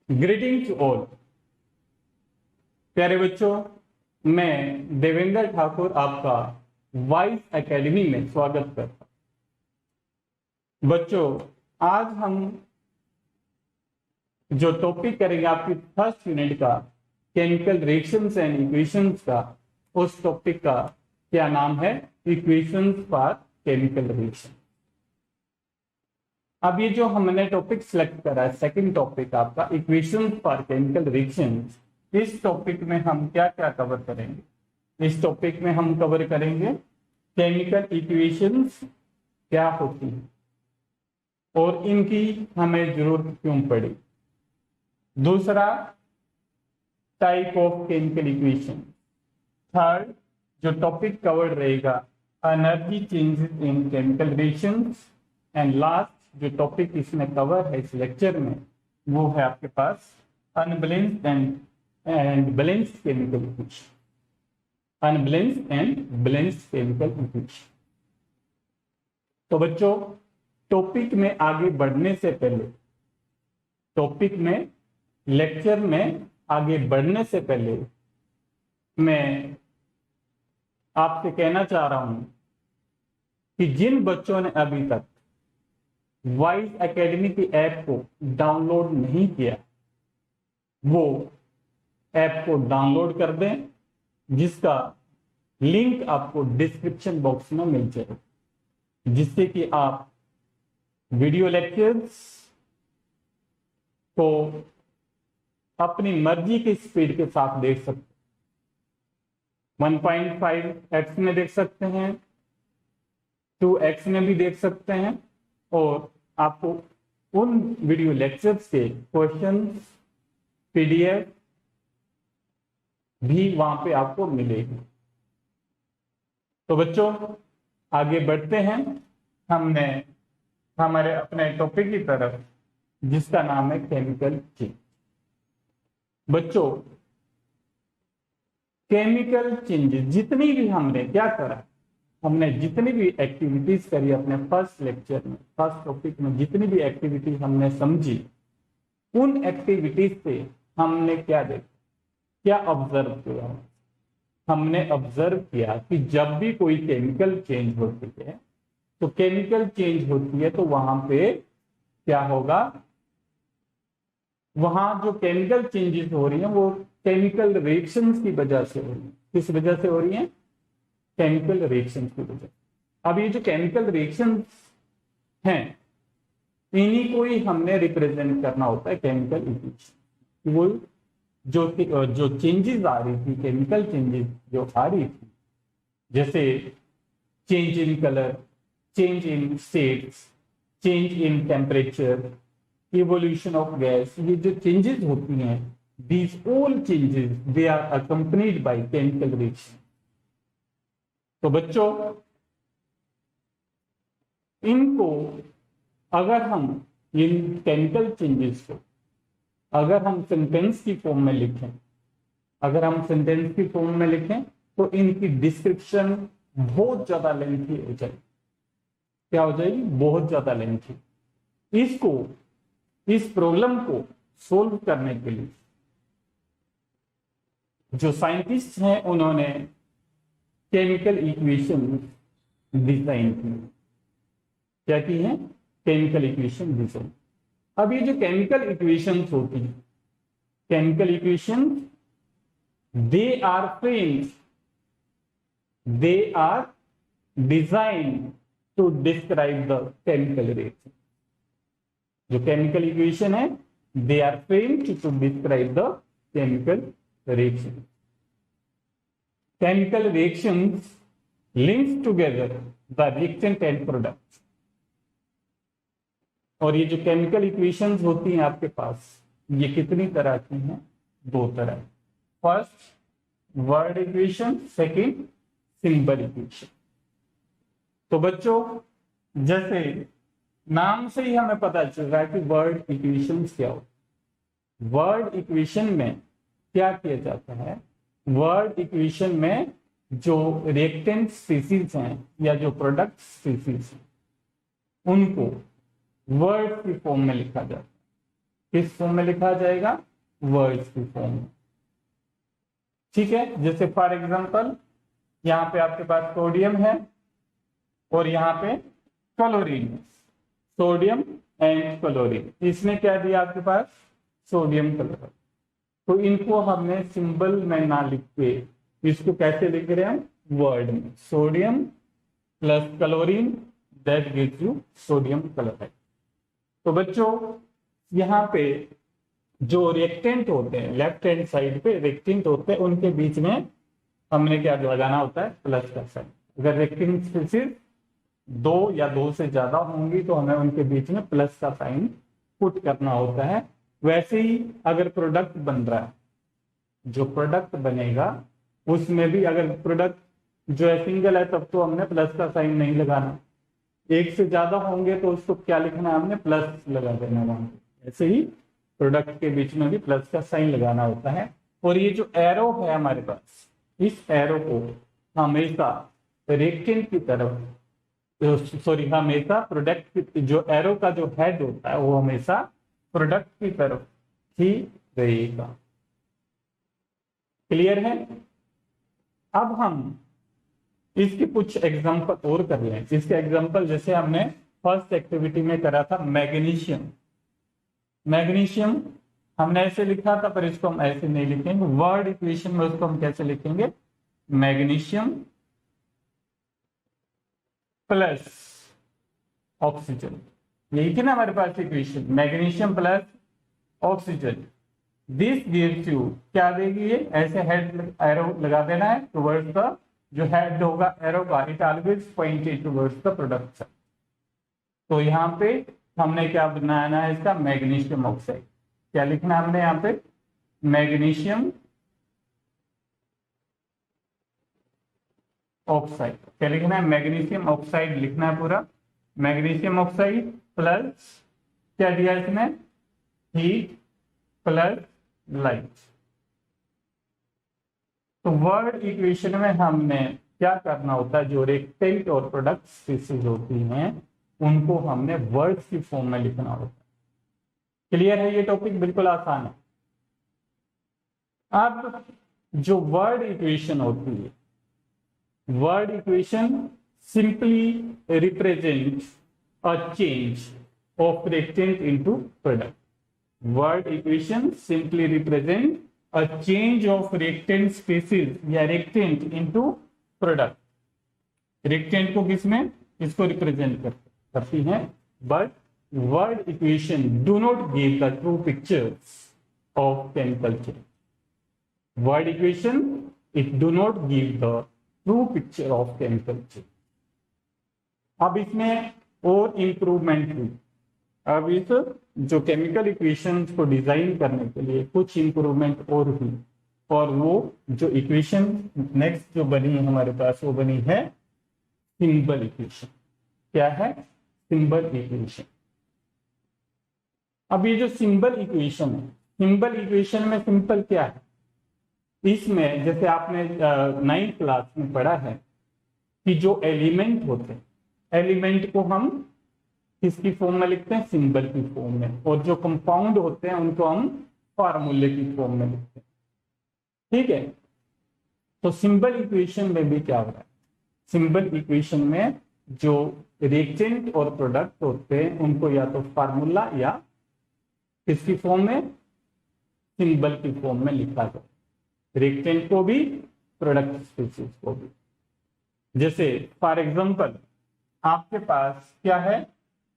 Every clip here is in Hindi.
Greeting to all. प्यारे बच्चों, मैं देवेंद्र ठाकुर आपका वाइस एकेडमी में स्वागत करता हूं। बच्चों, आज हम जो टॉपिक करेंगे आपकी फर्स्ट यूनिट का केमिकल रिएक्शंस एंड इक्वेशंस का, उस टॉपिक का क्या नाम है? Equations for chemical reaction. अब ये जो हमने टॉपिक सिलेक्ट करा है, सेकंड टॉपिक आपका इक्वेशंस फॉर केमिकल रिएक्शंस, इस टॉपिक में हम क्या क्या कवर करेंगे? इस टॉपिक में हम कवर करेंगे केमिकल इक्वेशंस क्या होती हैं और इनकी हमें जरूरत क्यों पड़ी। दूसरा, type of chemical equation. Third, जो टॉपिक कवर रहेगा, energy changes in chemical reactions. And last जो टॉपिक इसमें कवर है इस लेक्चर में, वो है आपके पास unbalanced and balanced chemical equation. Unbalanced and balanced chemical equation. तो बच्चों, टॉपिक में आगे बढ़ने से पहले, लेक्चर में आगे बढ़ने से पहले मैं आपसे कहना चाह रहा हूं कि जिन बच्चों ने अभी तक वाइस एकेडमी की ऐप को डाउनलोड नहीं किया, वो ऐप को डाउनलोड कर दें, जिसका लिंक आपको डिस्क्रिप्शन बॉक्स में मिल जाएगा, जिससे कि आप वीडियो लेक्चर्स को अपनी मर्जी की स्पीड के साथ देख सकते हैं। 1.5x में देख सकते हैं, 2x में भी देख सकते हैं, और आपको उन वीडियो लेक्चर्स के क्वेश्चंस पीडीएफ भी वहां पे आपको मिलेगी। तो बच्चों, आगे बढ़ते हैं हमने हमारे अपने टॉपिक की तरफ, जिसका नाम है केमिकल चेंज। बच्चों, केमिकल चेंजेस जितनी भी हमने क्या करा, हमने जितनी भी एक्टिविटीज करी अपने फर्स्ट लेक्चर में, फर्स्ट टॉपिक में जितनी भी एक्टिविटी हमने समझी, उन एक्टिविटीज से हमने क्या देखा, क्या ऑब्जर्व किया? हमने ऑब्जर्व किया कि जब भी कोई केमिकल चेंज होती है, तो केमिकल चेंज होती है तो वहां पे क्या होगा, वहां जो केमिकल चेंजेस हो रही हैं वो केमिकल रिएक्शंस की वजह से हो रही है। किस वजह से हो रही है? केमिकल रिएक्शंस की वजह। अब ये जो केमिकल रिएक्शंस हैं, इन्हीं को ही हमने रिप्रेजेंट करना होता है केमिकल इक्वेशन। वो जो चेंजेस आ रही थी, केमिकल चेंजेस जो आ रही थी, जैसे change in colour, change in states, change in temperature, evolution of gas, ये जो चेंजेस होती हैं, these all changes they are accompanied by chemical reaction। तो बच्चों, इनको अगर हम इन केमिकल चेंजेस को अगर हम सेंटेंस की फॉर्म में लिखें, तो इनकी डिस्क्रिप्शन बहुत ज्यादा लेंथी हो जाएगी। क्या हो जाएगी? बहुत ज्यादा लेंथी। इस प्रॉब्लम को सोल्व करने के लिए जो साइंटिस्ट हैं, उन्होंने केमिकल इक्वेशन डिजाइन की। क्या की है? Chemical equation design. अब ये जो केमिकल इक्वेशंस होती हैं, chemical equation, they are design to describe the chemical reaction. जो केमिकल इक्वेशन है, they are framed to describe the chemical reaction. Chemical reactions links together the reactant and product. और ये जो केमिकल इक्वेशंस होती हैं आपके पास, ये कितनी तरह की हैं? दो तरह। First word equation, second symbol equation. तो बच्चों, जैसे नाम से ही हमें पता चल रहा है कि वर्ड इक्वेशंस क्या होती है। वर्ड इक्वेशन में क्या किया जाता है? वर्ड इक्वेशन में जो रिएक्टेंट स्पीसीज हैं या जो प्रोडक्ट स्पीसीज हैं, उनको वर्ड की फॉर्म में लिखा जाता है। किस फॉर्म में लिखा जाएगा? वर्ड्स की फॉर्म में। ठीक है, जैसे फॉर एग्जांपल यहाँ पे आपके पास सोडियम है और यहाँ पे क्लोरीन है, सोडियम एंड क्लोरीन। इसने क्या दिया आपके पास? Sodium chloride. तो इनको हमने सिंबल में ना लिख के इसको कैसे लिख रहे हैं? वर्ड में, sodium plus chlorine that gives you sodium chloride. तो बच्चों यहाँ पे जो रिएक्टेंट होते हैं, लेफ्ट हैंड साइड पे रिएक्टेंट होते हैं, उनके बीच में हमने क्या लगाना होता है? प्लस का साइन। अगर रिएक्टेंट सिर्फ दो या दो से ज्यादा होंगी तो हमें उनके बीच में प्लस का साइन पुट करना होता है। वैसे ही अगर प्रोडक्ट बन रहा है, जो प्रोडक्ट बनेगा उसमें भी अगर प्रोडक्ट जो है सिंगल है तब तो हमने प्लस का साइन नहीं लगाना, एक से ज्यादा होंगे तो उसको क्या लिखना है? हमने प्लस लगा देना वहां पे। ऐसे ही प्रोडक्ट के बीच में भी प्लस का साइन लगाना होता है। और ये जो एरो है हमारे पास, इस एरो को हमेशा रिएक्टेंट की तरफ, सॉरी हमेशा प्रोडक्ट, जो एरो का जो हेड होता है वो हमेशा प्रोडक्ट की तरफ ही रहेगा। क्लियर है? अब हम इसकी कुछ एग्जांपल और कर लें। इसके एग्जांपल जैसे हमने फर्स्ट एक्टिविटी में करा था मैग्नीशियम। मैग्नीशियम हमने ऐसे लिखा था, पर इसको हम ऐसे नहीं लिखेंगे। वर्ड इक्वेशन में उसको हम कैसे लिखेंगे? Magnesium plus oxygen. यही थी ना हमारे पास equation, magnesium plus oxygen. This gives you, क्या देगी ये? ऐसे हेड एरो लगा देना है टुवर्ड्स द, जो हेड होगा एरो का, it always pointed towards the product. तो यहाँ पे हमने क्या बनाना है? इसका मैग्नीशियम ऑक्साइड। क्या लिखना है हमने यहाँ पे? Magnesium oxide. क्या लिखना है? मैग्नीशियम ऑक्साइड लिखना है पूरा। मैग्नीशियम ऑक्साइड प्लस क्या दिया इसमें? Heat plus light. तो वर्ड इक्वेशन में हमने क्या करना होता है? जो रिएक्टेंट और प्रोडक्ट स्पीशीज होती हैं उनको हमने वर्ड्स की फॉर्म में लिखना होता है। क्लियर है? ये टॉपिक बिल्कुल आसान है। अब जो वर्ड इक्वेशन होती है, word equation simply represents a change of reactant into product. Word equation simply represent a change of reactant species या reactant into product. reactant को किसमें? इसको रिप्रेजेंट करती हैं, but word equation do not give the true pictures of chemical change. Word equation it do not give the true picture of chemical change. अब इसमें और इंप्रूवमेंट हुई। अब इस जो केमिकल इक्वेशंस को डिजाइन करने के लिए कुछ इंप्रूवमेंट और हुई, और वो जो इक्वेशन नेक्स्ट जो बनी है हमारे पास, वो बनी है सिंबल इक्वेशन। क्या है? Symbol equation. अब ये जो सिंबल इक्वेशन है, सिंबल इक्वेशन में सिंपल क्या है? इसमें जैसे आपने 9th क्लास में पढ़ा है कि जो एलिमेंट होते हैं, एलिमेंट को हम किसकी फॉर्म में लिखते हैं? सिंबल की फॉर्म में। और जो कंपाउंड होते हैं उनको हम फार्मूले की फॉर्म में लिखते हैं। ठीक है? तो सिंबल इक्वेशन में भी क्या हो रहा है? सिंबल इक्वेशन में जो रिएक्टेंट और प्रोडक्ट होते हैं उनको या तो फार्मूला या किसकी फॉर्म में? सिंबल की फॉर्म में लिखा जाए। रिएक्टेंट को भी, प्रोडक्ट स्पीशीज को भी। जैसे फॉर एग्जांपल आपके पास क्या है?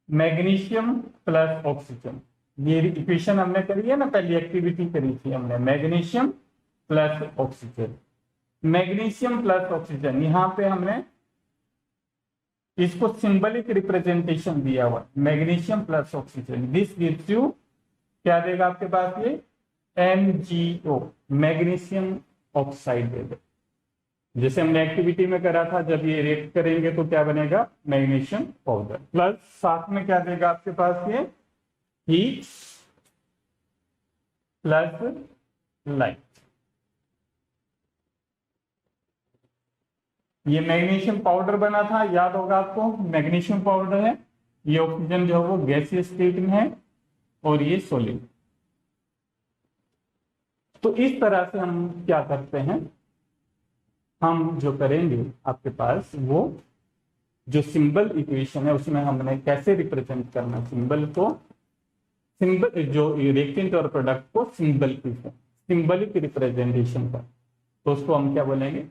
Magnesium plus oxygen. ये इक्वेशन हमने करी है ना, पहली एक्टिविटी करी थी हमने, magnesium plus oxygen. Magnesium plus oxygen, यहां पे हमने इसको सिंबलिक रिप्रेजेंटेशन दिया हुआ, magnesium plus oxygen. This gives you, क्या देगा आपके पास? ये MgO, मैग्नीशियम ऑक्साइड देगा। जैसे हमने एक्टिविटी में करा था, जब ये रिएक्ट करेंगे तो क्या बनेगा? Magnesium powder. प्लस साथ में क्या देगा आपके पास? ये हीट प्लस लाइट। ये मैग्नीशियम पाउडर बना था, याद होगा आपको, मैग्नीशियम पाउडर है। ये ऑक्सीजन जो है वो गैसीय स्टेट में है और ये सॉलिड। तो इस तरह से हम क्या करते हैं, हम जो करेंगे आपके पास वो जो सिंबल इक्वेशन है उसमें हमने कैसे रिप्रेजेंट करना सिंबल को, सिंबल जो रिएक्टेंट और प्रोडक्ट को सिंबलिक रिप्रेजेंटेशन का, तो उसको हम क्या बोलेंगे,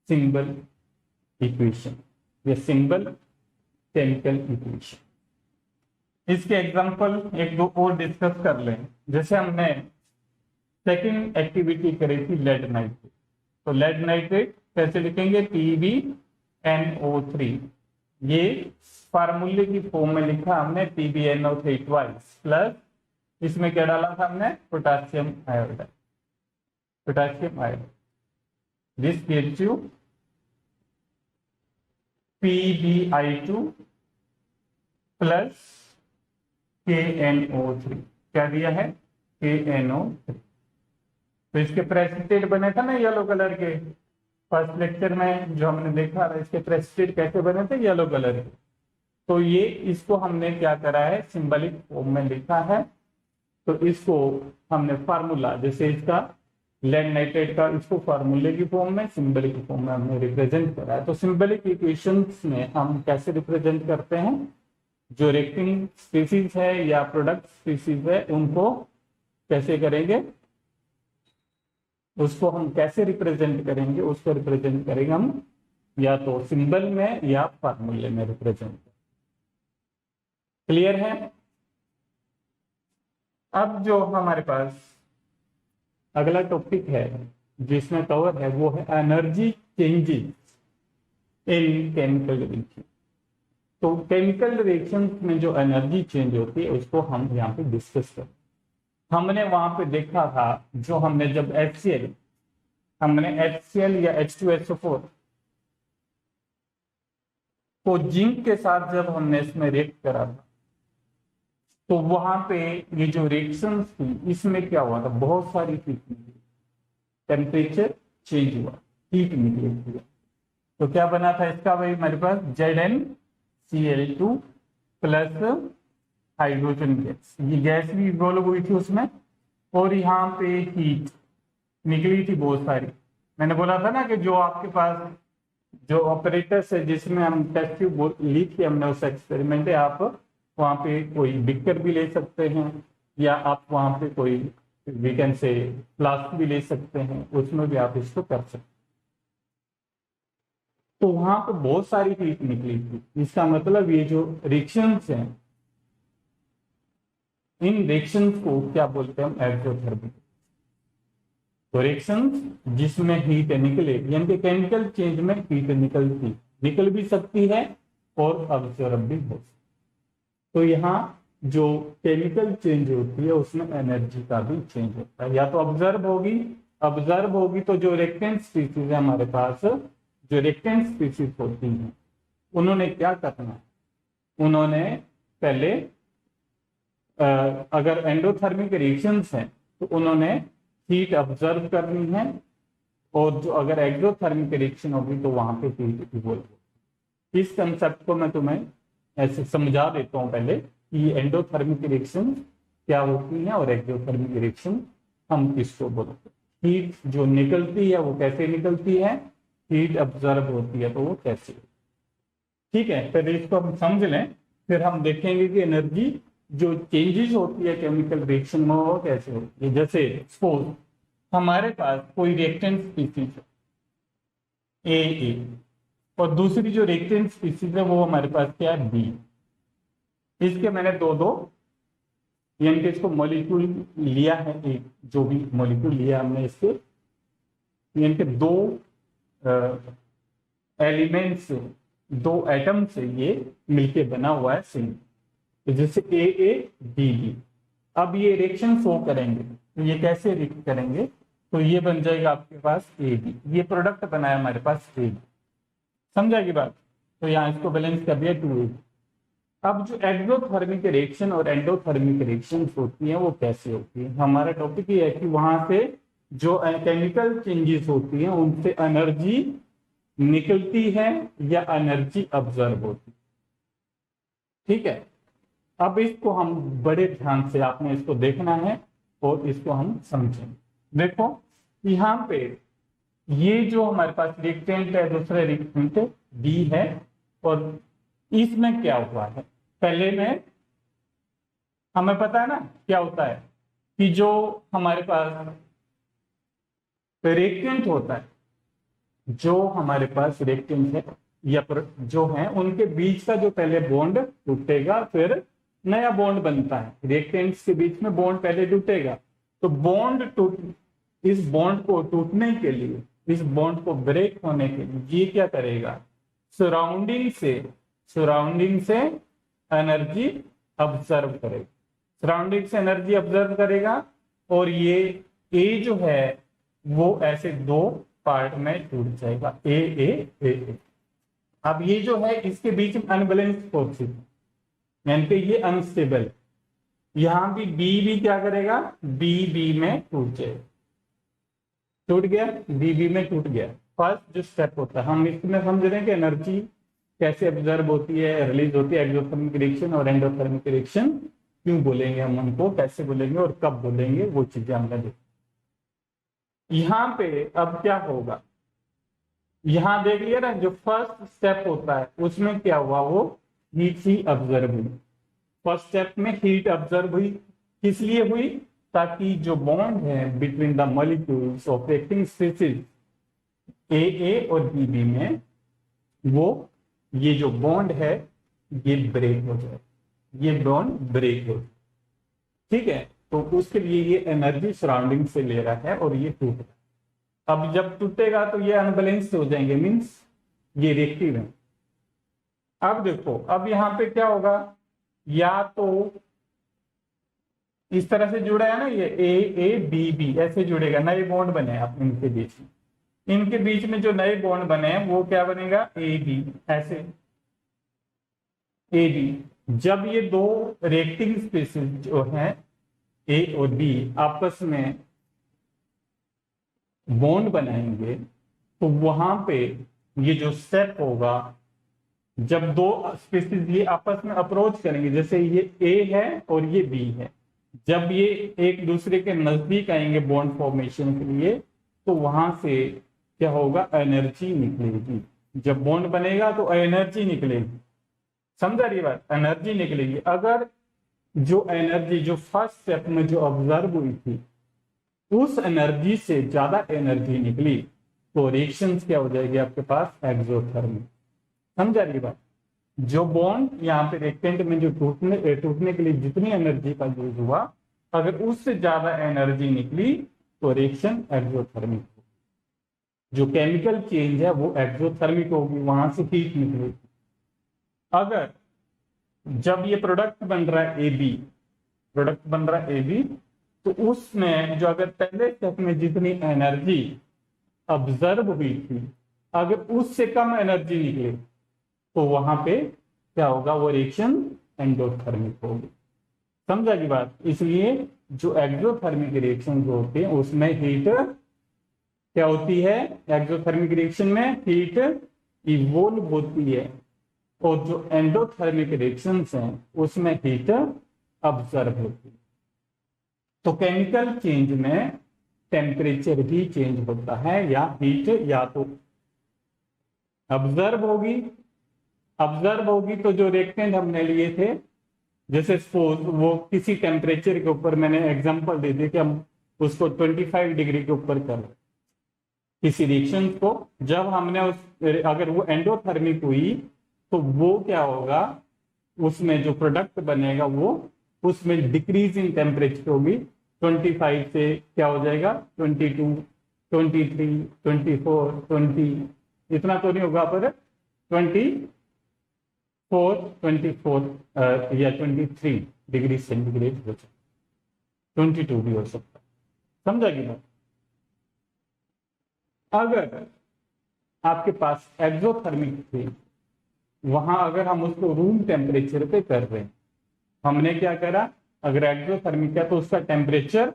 सिंबल इक्वेशन या सिंबल केमिकल इक्वेशन। इसके एग्जांपल एक दो और डिस्कस कर लें। जैसे हमने सेकंड एक्टिविटी करी थी लेड नाइट्रेट, तो लेड नाइट्रेट कैसे लिखेंगे, PbNO3, ये फार्मूले की फॉर्म में लिखा हमने PbNO3 ट्वाइस, प्लस इसमें क्या डाला था हमने, potassium iodide, this gives you PbI2 plus KNO3, क्या दिया है, KNO3। तो इसके प्रेसिपिटेट बने थे ना येलो कलर के, फर्स्ट लेक्चर में जो हमने देखा था, इसके प्रेसिपिटेट कैसे बने थे, येलो कलर के। तो ये इसको हमने क्या करा है, सिंबलिक फॉर्म में लिखा है। तो इसको हमने फार्मूला, जैसे इसका लेड नाइट्रेट का, इसको फार्मूले की फॉर्म में, सिंबलिक फॉर्म में हमने रिप्रेजेंट करा है। तो सिंबलिक इक्वेशंस में हम कैसे रिप्रेजेंट करते हैं, जो रिएक्टिंग स्पीसीज है या प्रोडक्ट स्पीसीज है उनको कैसे करेंगे, उसको हम कैसे रिप्रेजेंट करेंगे, उसको रिप्रेजेंट करेंगे हम या तो सिंबल में या फार्मूले में रिप्रेजेंट। क्लियर है। अब जो हमारे पास अगला टॉपिक है जिसमें कवर है वो है energy changes in chemical reaction. तो केमिकल रिएक्शन में जो एनर्जी चेंज होती है उसको हम यहाँ पे डिस्कस करें। हमने वहां पे देखा था, जो हमने जब HCl या H2SO4 को जिंक के साथ जब हमने इसमें रिएक्ट करा था, तो वहां पे ये जो रिएक्शंस थी इसमें क्या हुआ था, बहुत सारी हीट निकली, टेम्परेचर चेंज हुआ, हीट निकली। तो क्या बना था इसका भाई, हमारे पास ZnCl2 प्लस हाइड्रोजन गैस, ये गैस भी इवॉल्व हुई थी उसमें, और यहाँ पे हीट निकली थी बहुत सारी। मैंने बोला था ना कि जो आपके पास जो ऑपरेटर्स है जिसमें हम टेस्ट ट्यूब ली थी हमने उस एक्सपेरिमेंट है, आप वहाँ पे कोई बिकर भी ले सकते हैं या आप वहाँ पे कोई वीकेंड से फ्लास्क भी ले सकते हैं, उसमें भी आप इसको कर सकते हैं। तो वहां पे बहुत सारी हीट निकली थी। इसका मतलब ये जो रिएक्शंस हैं, इन रिएक्शंस को क्या बोलते हैं हम, एक्सोथर्मिक। तो रिएक्शंस जिसमें हीट निकले, यानी कि केमिकल चेंज में हीट निकल भी सकती है और ऑब्जर्व भी हो सकती है। तो यहाँ जो केमिकल चेंज होती है उसमें एनर्जी का भी चेंज होता है, या तो ऑब्जर्व होगी तो जो रिएक्टेंट स्पीसीज है हमारे पास, जो रिएक्टेंट स्पीसीज होती हैं उन्होंने क्या करना है, उन्होंने पहले अगर एंडोथर्मिक रिएक्शंस हैं तो उन्होंने हीट ऑब्जर्व करनी है, और जो अगर एक्सोथर्मिक रिएक्शन होगी तो वहां पे हीट इवॉल्व होगी। इस कंसेप्ट को मैं तुम्हें ऐसे समझा देता हूं पहले कि एंडोथर्मिक रिएक्शन क्या होती है और एक्सोथर्मिक रिएक्शन हम किसको बोलते हैं। हीट जो निकलती है वो कैसे निकलती है, हीट ऑब्जर्व होती है तो वो कैसे, ठीक है। पहले इसको हम समझ लें, फिर हम देखेंगे कि एनर्जी जो चेंजेस होती है केमिकल रिएक्शन में वो कैसे होती है। जैसे सपोज हमारे पास कोई रिएक्टेंट स्पीसीज है ए, और दूसरी जो रिएक्टेंट स्पीसीज है वो हमारे पास क्या है, बी। इसके मैंने दो यानी कि इसको मॉलिक्यूल लिया है, एक जो भी मॉलिक्यूल लिया हमने इसके, यानी कि दो एलिमेंट से, दो एटम से ये मिलके बना हुआ है सिंगल, तो जैसे AABB। अब ये रिएक्शन शो करेंगे, तो ये कैसे रिएक्ट करेंगे, तो ये बन जाएगा आपके पास AB, ये प्रोडक्ट बनाया हमारे पास AB, समझा की बात। तो यहाँ इसको बैलेंस कर दिया 2AB। अब जो एक्सोथर्मिक रिएक्शन और एंडोथर्मिक रिएक्शन होती हैं वो कैसे होती है, हमारा टॉपिक ये है कि वहां से जो केमिकल चेंजेस होती हैं उनसे एनर्जी निकलती है या एनर्जी ऑब्जर्व होती है, ठीक है। अब इसको हम बड़े ध्यान से आपने इसको देखना है और इसको हम समझेंगे। देखो यहाँ पे ये जो हमारे पास रिएक्टेंट है, दूसरा रिएक्टेंट बी है, और इसमें क्या हुआ है, पहले में हमें पता है ना क्या होता है कि जो हमारे पास रिएक्टेंट होता है, जो हमारे पास रिएक्टेंट है या जो है उनके बीच का जो पहले बॉन्ड टूटेगा, फिर नया बॉन्ड बनता है। रिएक्टेंट्स के बीच में बॉन्ड पहले टूटेगा, तो इस बॉन्ड को टूटने के लिए, इस बॉन्ड को ब्रेक होने के लिए ये क्या करेगा, सराउंडिंग से एनर्जी ऑब्जर्व करेगा, सराउंडिंग से एनर्जी ऑब्जर्व करेगा, और ये ए जो है वो ऐसे दो पार्ट में टूट जाएगा, ए। अब ये जो है इसके बीच में अनबैलेंस्ड फोर्सेस, यानी कि ये अनस्टेबल, यहां भी क्या करेगा, बी में टूट जाएगा, टूट गया, बी में टूट गया। फर्स्ट जो स्टेप होता है, हम इसमें समझ रहे हैं कि एनर्जी कैसे ऑब्जर्व होती है, रिलीज होती है, एक्सोथर्मिक रिएक्शन और एंडोथर्मिक रिएक्शन क्यों बोलेंगे हम उनको, कैसे बोलेंगे और कब बोलेंगे, वो चीजें हमने देखी। यहाँ पे अब क्या होगा, यहाँ देख लिया ना, जो फर्स्ट स्टेप होता है उसमें क्या हुआ, वो हीट ही ऑब्जर्व हुई। फर्स्ट स्टेप में हीट ऑब्जर्व हुई, किस लिए हुई, ताकि जो बॉन्ड है between the molecules of reacting species A और बी में, वो ये जो बॉन्ड है ये ब्रेक हो जाए, ये बॉन्ड ब्रेक हो, ठीक है। तो उसके लिए ये एनर्जी सराउंडिंग से ले रहा है और ये टूट रहा है। अब जब टूटेगा तो ये अनबैलेंस हो जाएंगे, मीन्स ये रिएक्टिव है। अब देखो, अब यहां पे क्या होगा, या तो इस तरह से जुड़ा है ना, ये ए बी ऐसे जुड़ेगा, नए बॉन्ड बने आप इनके बीच में, इनके बीच में जो नए बॉन्ड बने हैं वो क्या बनेगा, ए बी, ऐसे ए बी। जब ये दो रिएक्टिंग स्पीसीज जो है ए और बी आपस में बॉन्ड बनाएंगे, तो वहां पे ये जो स्टेप होगा, जब दो स्पीसीज ये आपस में अप्रोच करेंगे, जैसे ये ए है और ये बी है, जब ये एक दूसरे के नजदीक आएंगे बॉन्ड फॉर्मेशन के लिए, तो वहां से क्या होगा, एनर्जी निकलेगी। जब बॉन्ड बनेगा तो एनर्जी निकलेगी, समझा रही बात, एनर्जी निकलेगी। अगर जो एनर्जी जो फर्स्ट स्टेप में जो ऑब्जर्व हुई थी उस एनर्जी से ज्यादा एनर्जी निकली, तो रिएक्शंस क्या हो जाएगी आपके पास, एक्सोथर्मिक। समझा रही बात, जो बॉन्ड यहाँ पे रिएक्टेंट में जो टूटने के लिए जितनी एनर्जी का यूज हुआ, अगर उससे ज्यादा एनर्जी निकली तो रिएक्शन एक्सोथर्मिक होगी। जो केमिकल चेंज है वो एक्सोथर्मिक होगी, वहां से हीट निकलेगी। अगर जब ये प्रोडक्ट बन रहा है ए बी, तो उसमें जो अगर पहले स्टेप में जितनी एनर्जी ऑब्जर्व हुई थी, अगर उससे कम एनर्जी निकले तो वहां पे क्या होगा, वो रिएक्शन एंडोथर्मिक होगी। समझा की बात। इसलिए जो एक्सोथर्मिक रिएक्शन होते हैं उसमें हीट क्या होती है, एक्सोथर्मिक रिएक्शन में हीट इवोल्व होती है, और जो एंडोथर्मिक रिएक्शंस हैं उसमें हीट ऑब्जर्व होती है। तो केमिकल चेंज में टेम्परेचर भी चेंज होता है, या हीट या तो ऑब्जर्व होगी तो जो रिएक्टेंट हमने लिए थे, जैसे सपोज वो किसी टेम्परेचर के ऊपर, मैंने एग्जांपल दे दिया कि हम उसको 25 डिग्री के ऊपर कर रहे किसी रिएक्शन को, जब हमने अगर वो एंडोथर्मिक हुई तो वो क्या होगा, उसमें जो प्रोडक्ट बनेगा वो उसमें डिक्रीज इन टेम्परेचर होगी, 25 से क्या हो जाएगा 22, 23, 24, 20, इतना तो नहीं होगा, पर 24 या 23 डिग्री सेंटीग्रेड हो सकता, 22 भी हो सकता। समझा कि बात। अगर आपके पास एक्सोथर्मिक थे, वहां अगर हम उसको रूम टेम्परेचर पे कर रहे हैं, हमने क्या करा, अगर एक्सोथर्मिक है तो उसका टेम्परेचर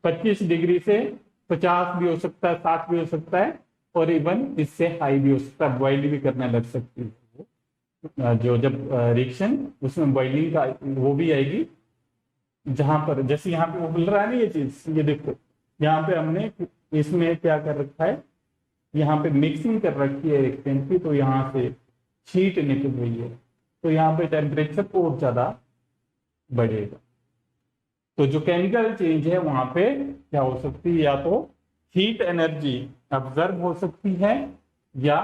25 डिग्री से 50 भी हो सकता है, 60 भी हो सकता है, और इवन इससे हाई भी हो सकता है, बॉइल भी करने लग सकती है। जो जब रिएक्शन उसमें बॉइलिंग का वो भी आएगी, जहां पर जैसे यहाँ पे वो मिल रहा है ना ये चीज, ये देखो यहाँ पे हमने इसमें क्या कर रखा है, यहाँ पे मिक्सिंग कर रखी है रिएक्टेंट की, तो यहाँ से हीट निकल रही है, तो यहाँ पे टेम्परेचर और ज्यादा बढ़ेगा। तो जो केमिकल चेंज है वहां पे क्या हो सकती है, या तो हीट एनर्जी ऑब्जर्व हो सकती है या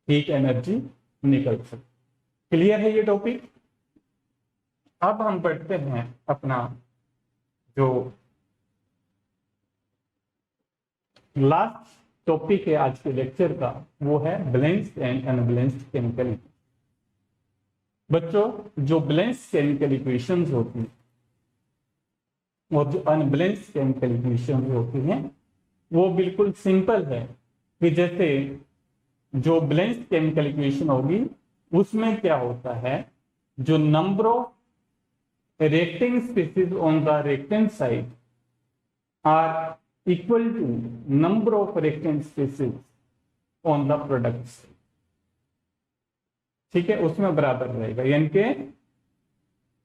हीट एनर्जी निकल सकती। क्लियर है ये टॉपिक। अब हम पढ़ते हैं अपना जो लास्ट टॉपिक है आज के लेक्चर का, वो है बैलेंस्ड एंड अनबैलेंस्ड केमिकल। बच्चों, जो बैलेंस्ड केमिकल इक्वेशंस होती हैं और जो अनबैलेंस्ड केमिकल इक्वेशंस होती हैं वो बिल्कुल सिंपल है कि जैसे जो बैलेंस्ड केमिकल इक्वेशन होगी उसमें क्या होता है, जो number of reacting species on the reactant side are equal to number of reactant species on the product side। ठीक है, उसमें बराबर रहेगा, यानी कि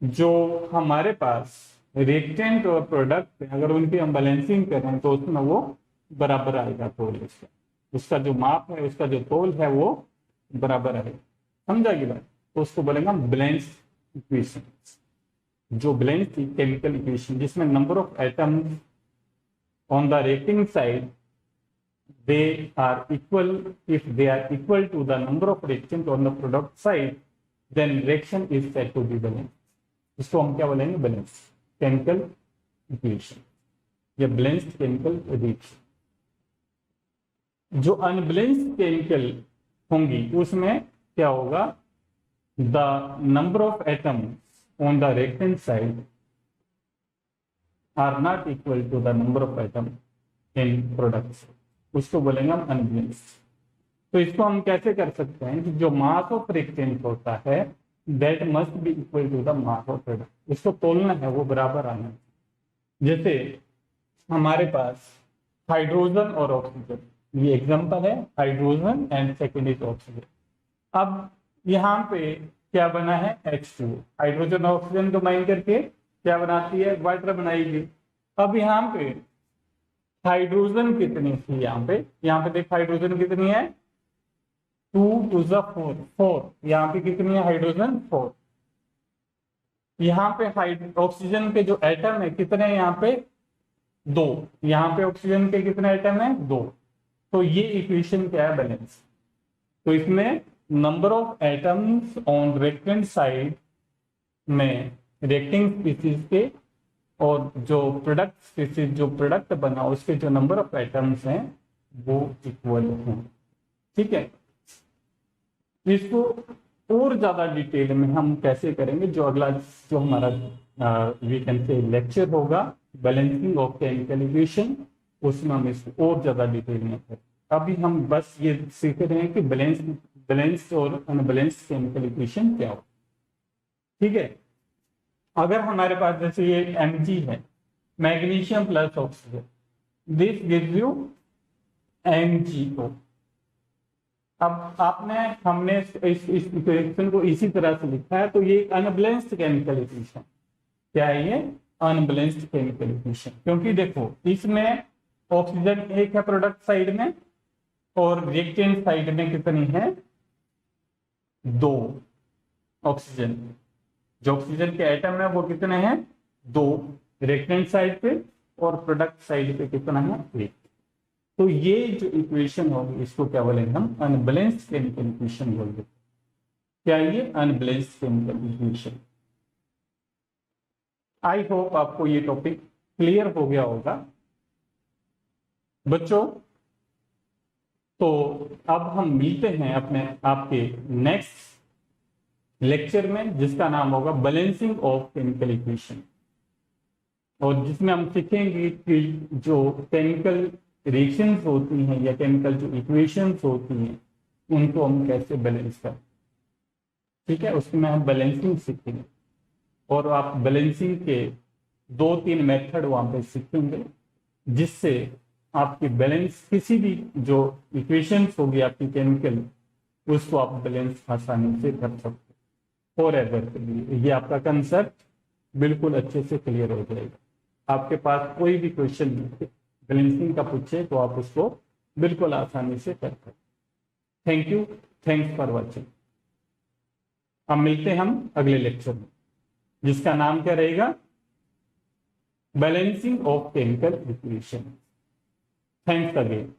जो हमारे पास रिएक्टेंट और प्रोडक्ट अगर उनकी हम बैलेंसिंग करें तो उसमें वो बराबर आएगा, तोल उसका जो माप है, उसका जो तोल है वो बराबर आएगा। समझा की बात। तो उसको बोलेंगे बैलेंस्ड इक्वेशन। जो बैलेंस्ड केमिकल इक्वेशन जिसमें number of atoms on the reacting side they are equal, if they are equal to the number of reactions on the product side, then reaction is said to be balanced। इसको हम क्या बोलेंगे, बैलेंस केमिकल इक्वेशन या बैलेंस्ड केमिकल रिएक्शन। जो अनबैलेंस्ड केमिकल होंगी उसमें क्या होगा, the number of atoms on the reactant side are not equal to the number of atom in products, उसको बोलेंगे हम अनबैलेंस्ड। तो इसको हम कैसे कर सकते हैं कि जो मास ऑफ रिएक्टेंट होता है that must be equal to the mass of product, इसको तोलना है, वो बराबर आना है। जैसे हमारे पास हाइड्रोजन और ऑक्सीजन, ये एग्जांपल है, hydrogen and second is oxygen. अब यहाँ पे क्या बना है, H2, हाइड्रोजन और ऑक्सीजन कंबाइन करके क्या बनाती है, वाटर बनाएगी। अब यहाँ पे हाइड्रोजन कितनी थी, यहाँ पे देख हाइड्रोजन कितनी है, 2 to the 4, यहाँ पे कितनी है हाइड्रोजन, 4। यहाँ पे ऑक्सीजन के जो एटम है कितने हैं, यहाँ पे 2, यहाँ पे ऑक्सीजन के कितने एटम है, 2। तो ये इक्वेशन क्या है, बैलेंस। तो इसमें number of atoms on reactant side में रिएक्टिंग स्पीसीज के और जो प्रोडक्ट स्पीसीज जो प्रोडक्ट बना उसके जो नंबर ऑफ एटम्स हैं वो इक्वल हैं। ठीक है, इसको और ज्यादा डिटेल में हम कैसे करेंगे, जो अगला जो हमारा वी कैन से लेक्चर होगा बैलेंसिंग ऑफ केमिकल इक्वेशन, उसमें हम इसको और ज्यादा डिटेल में करें। अभी हम बस ये सीख रहे हैं कि बैलेंस्ड और अनबैलेंस्ड केमिकल इक्वेशन क्या हो। ठीक है, अगर हमारे पास जैसे ये Mg है, magnesium plus oxygen, this gives you MgO। अब हमने इस इक्वेशन को इसी तरह से लिखा है, तो ये अनबैलेंस्ड केमिकल इक्वेशन क्या है, ये अनबैलेंस्ड केमिकल इक्वेशन। क्योंकि देखो इसमें ऑक्सीजन एक है प्रोडक्ट साइड में और रिएक्टेंट साइड में कितनी है, 2 ऑक्सीजन। जो ऑक्सीजन के एटम है वो कितने हैं, 2 रिएक्टेंट साइड पे, और प्रोडक्ट साइड पे कितना है, 1। तो ये जो इक्वेशन होगी इसको क्या बोलेंगे हम, अनबैलेंस्ड केमिकल इक्वेशन बोलेंगे। क्या ये unbalanced chemical equation. I hope आपको ये टॉपिक क्लियर हो गया होगा बच्चों। तो अब हम मिलते हैं अपने आपके नेक्स्ट लेक्चर में, जिसका नाम होगा बैलेंसिंग ऑफ केमिकल इक्वेशन, और जिसमें हम सीखेंगे कि जो केमिकल रिएक्शंस होती हैं या केमिकल जो इक्वेशंस होती हैं उनको हम कैसे बैलेंस करें। ठीक है, उसमें हम बैलेंसिंग सीखेंगे, और आप बैलेंसिंग के 2-3 मेथड वहां पे सीखेंगे, जिससे आपकी बैलेंस किसी भी जो इक्वेशंस होगी आपकी केमिकल, उसको आप बैलेंस आसानी से कर सकते फॉर एवर के लिए। ये आपका कंसेप्ट बिल्कुल अच्छे से क्लियर हो जाएगा। आपके पास कोई भी क्वेश्चन बैलेंसिंग का पूछे तो आप उसको बिल्कुल आसानी से कर सकते। Thank you, thanks for watching. अब मिलते हैं हम अगले लेक्चर में, जिसका नाम क्या रहेगा, balancing of chemical equation. Thanks again.